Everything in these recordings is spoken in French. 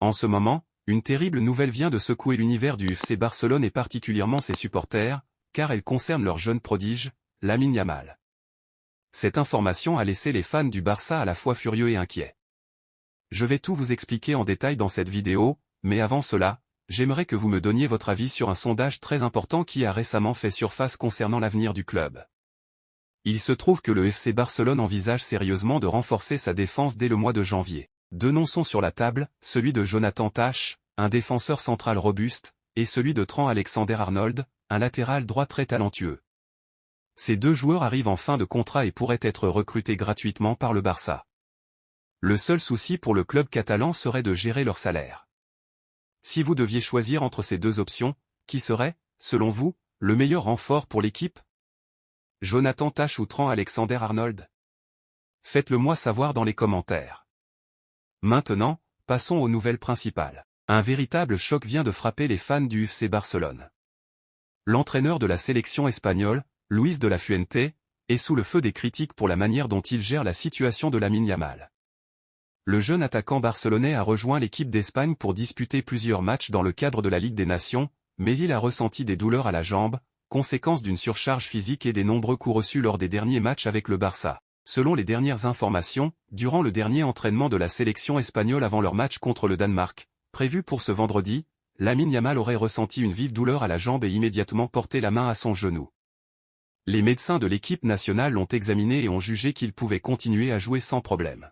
En ce moment, une terrible nouvelle vient de secouer l'univers du FC Barcelone et particulièrement ses supporters, car elle concerne leur jeune prodige, Lamine Yamal. Cette information a laissé les fans du Barça à la fois furieux et inquiets. Je vais tout vous expliquer en détail dans cette vidéo, mais avant cela, j'aimerais que vous me donniez votre avis sur un sondage très important qui a récemment fait surface concernant l'avenir du club. Il se trouve que le FC Barcelone envisage sérieusement de renforcer sa défense dès le mois de janvier. Deux noms sont sur la table, celui de Jonathan Tah, un défenseur central robuste, et celui de Trent Alexander-Arnold, un latéral droit très talentueux. Ces deux joueurs arrivent en fin de contrat et pourraient être recrutés gratuitement par le Barça. Le seul souci pour le club catalan serait de gérer leur salaire. Si vous deviez choisir entre ces deux options, qui serait, selon vous, le meilleur renfort pour l'équipe? Jonathan Tah ou Trent Alexander-Arnold? Faites-le moi savoir dans les commentaires. Maintenant, passons aux nouvelles principales. Un véritable choc vient de frapper les fans du FC Barcelone. L'entraîneur de la sélection espagnole, Luis de la Fuente, est sous le feu des critiques pour la manière dont il gère la situation de Lamine Yamal. Le jeune attaquant barcelonais a rejoint l'équipe d'Espagne pour disputer plusieurs matchs dans le cadre de la Ligue des Nations, mais il a ressenti des douleurs à la jambe, conséquence d'une surcharge physique et des nombreux coups reçus lors des derniers matchs avec le Barça. Selon les dernières informations, durant le dernier entraînement de la sélection espagnole avant leur match contre le Danemark, prévu pour ce vendredi, Lamine Yamal aurait ressenti une vive douleur à la jambe et immédiatement porté la main à son genou. Les médecins de l'équipe nationale l'ont examiné et ont jugé qu'il pouvait continuer à jouer sans problème.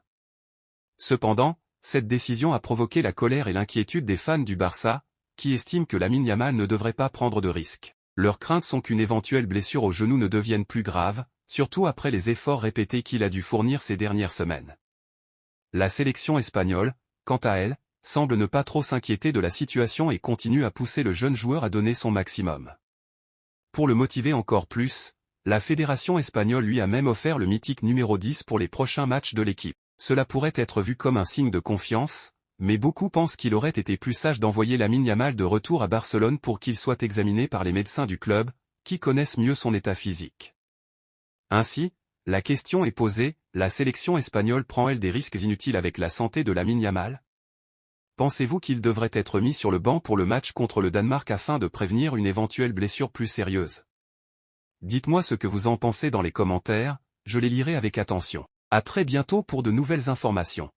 Cependant, cette décision a provoqué la colère et l'inquiétude des fans du Barça, qui estiment que Lamine Yamal ne devrait pas prendre de risques. Leurs craintes sont qu'une éventuelle blessure au genou ne devienne plus grave, surtout après les efforts répétés qu'il a dû fournir ces dernières semaines. La sélection espagnole, quant à elle, semble ne pas trop s'inquiéter de la situation et continue à pousser le jeune joueur à donner son maximum. Pour le motiver encore plus, la fédération espagnole lui a même offert le mythique numéro 10 pour les prochains matchs de l'équipe. Cela pourrait être vu comme un signe de confiance, mais beaucoup pensent qu'il aurait été plus sage d'envoyer Lamine Yamal de retour à Barcelone pour qu'il soit examiné par les médecins du club, qui connaissent mieux son état physique. Ainsi, la question est posée, la sélection espagnole prend-elle des risques inutiles avec la santé de Lamine Yamal? Pensez-vous qu'il devrait être mis sur le banc pour le match contre le Danemark afin de prévenir une éventuelle blessure plus sérieuse? Dites-moi ce que vous en pensez dans les commentaires, je les lirai avec attention. À très bientôt pour de nouvelles informations.